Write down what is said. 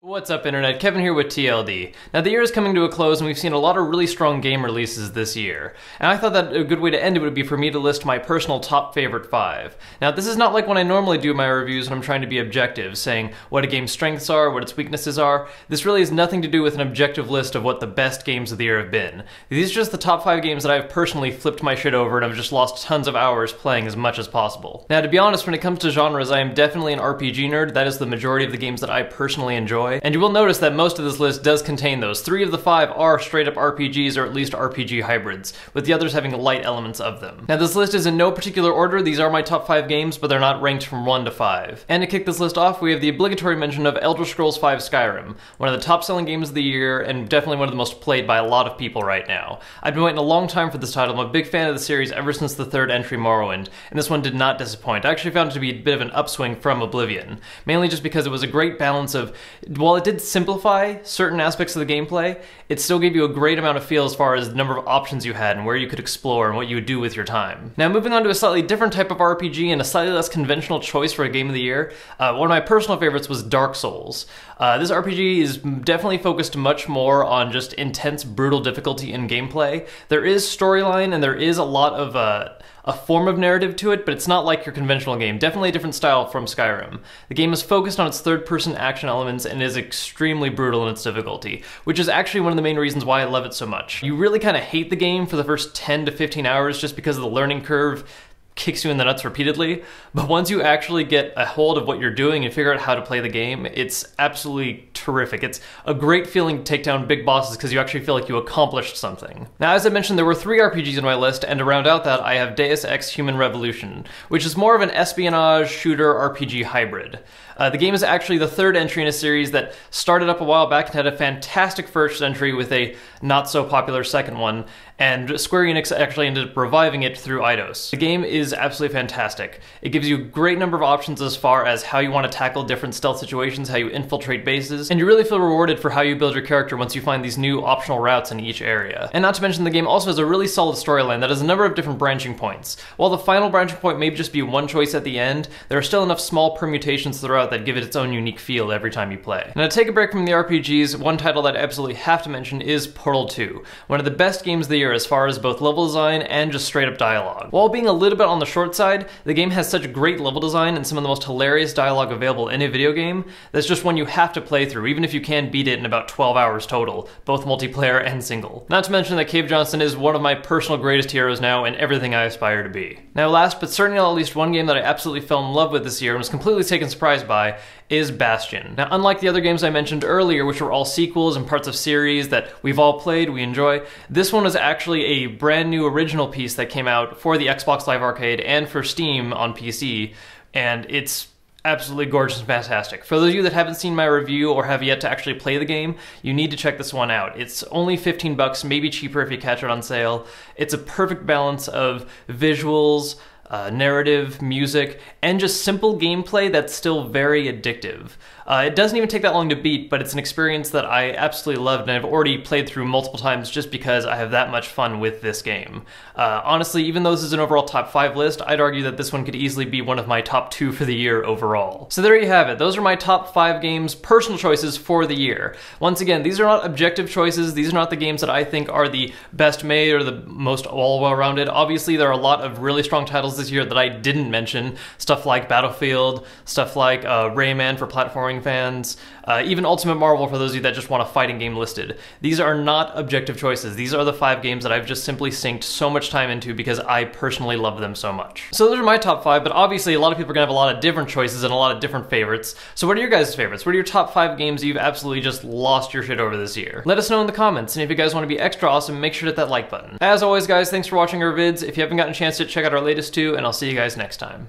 What's up internet, Kevin here with TLD. Now the year is coming to a close and we've seen a lot of really strong game releases this year. And I thought that a good way to end it would be for me to list my personal top favorite 5. Now this is not like when I normally do my reviews when I'm trying to be objective, saying what a game's strengths are, what its weaknesses are. This really has nothing to do with an objective list of what the best games of the year have been. These are just the top 5 games that I've personally flipped my shit over and I've just lost tons of hours playing as much as possible. Now to be honest, when it comes to genres, I am definitely an RPG nerd. That is the majority of the games that I personally enjoy. And you will notice that most of this list does contain those. 3 of the 5 are straight up RPGs or at least RPG hybrids, with the others having light elements of them. Now this list is in no particular order, these are my top 5 games, but they're not ranked from 1 to 5. And to kick this list off, we have the obligatory mention of Elder Scrolls V Skyrim, one of the top selling games of the year and definitely one of the most played by a lot of people right now. I've been waiting a long time for this title. I'm a big fan of the series ever since the 3rd entry, Morrowind, and this one did not disappoint. I actually found it to be a bit of an upswing from Oblivion, mainly just because it was a great balance of, while it did simplify certain aspects of the gameplay, it still gave you a great amount of feel as far as the number of options you had and where you could explore and what you would do with your time. Now moving on to a slightly different type of RPG and a slightly less conventional choice for a game of the year, one of my personal favorites was Dark Souls. This RPG is definitely focused much more on just intense, brutal difficulty in gameplay. There is storyline and there is a lot of a form of narrative to it, but it's not like your conventional game. Definitely a different style from Skyrim. The game is focused on its third-person action elements and is extremely brutal in its difficulty, which is actually one of the main reasons why I love it so much. You really kind of hate the game for the first 10 to 15 hours just because of the learning curve kicks you in the nuts repeatedly, but once you actually get a hold of what you're doing and figure out how to play the game, it's absolutely terrific. It's a great feeling to take down big bosses because you actually feel like you accomplished something. Now, as I mentioned, there were 3 RPGs on my list, and to round out that, I have Deus Ex Human Revolution, which is more of an espionage shooter RPG hybrid. The game is actually the 3rd entry in a series that started up a while back and had a fantastic first entry with a not so popular second one, and Square Enix actually ended up reviving it through Eidos. The game is absolutely fantastic. It gives you a great number of options as far as how you want to tackle different stealth situations, how you infiltrate bases, and you really feel rewarded for how you build your character once you find these new optional routes in each area. And not to mention, the game also has a really solid storyline that has a number of different branching points. While the final branching point may just be one choice at the end, there are still enough small permutations throughout that give it its own unique feel every time you play. Now, to take a break from the RPGs, one title that I absolutely have to mention is Portal 2, one of the best games of the year as far as both level design and just straight up dialogue. While being a little bit on the short side, the game has such great level design and some of the most hilarious dialogue available in a video game that's just one you have to play through, even if you can beat it in about 12 hours total, both multiplayer and single. Not to mention that Cave Johnson is one of my personal greatest heroes now and everything I aspire to be. Now last but certainly not least, one game that I absolutely fell in love with this year and was completely taken surprised by is Bastion. Now, unlike the other games I mentioned earlier, which were all sequels and parts of series that we've all played, we enjoy, this one was actually a brand new original piece that came out for the Xbox Live Arcade and for Steam on PC, and it's absolutely gorgeous and fantastic. For those of you that haven't seen my review or have yet to actually play the game, you need to check this one out. It's only 15 bucks, maybe cheaper if you catch it on sale. It's a perfect balance of visuals, narrative, music, and just simple gameplay that's still very addictive. It doesn't even take that long to beat, but it's an experience that I absolutely loved and I've already played through multiple times just because I have that much fun with this game. Honestly, even though this is an overall top 5 list, I'd argue that this one could easily be one of my top 2 for the year overall. So there you have it. Those are my top 5 games, personal choices for the year. Once again, these are not objective choices. These are not the games that I think are the best made or the most all well-rounded. Obviously, there are a lot of really strong titles this year that I didn't mention. Stuff like Battlefield, stuff like Rayman for platforming fans, even Ultimate Marvel for those of you that just want a fighting game listed. These are not objective choices. These are the 5 games that I've just simply synced so much time into because I personally love them so much. So those are my top 5, but obviously a lot of people are gonna have a lot of different choices and a lot of different favorites. So what are your guys' favorites? What are your top 5 games you've absolutely just lost your shit over this year? Let us know in the comments, and if you guys want to be extra awesome, make sure to hit that like button. As always guys, thanks for watching our vids. If you haven't gotten a chance to check out our latest 2, and I'll see you guys next time.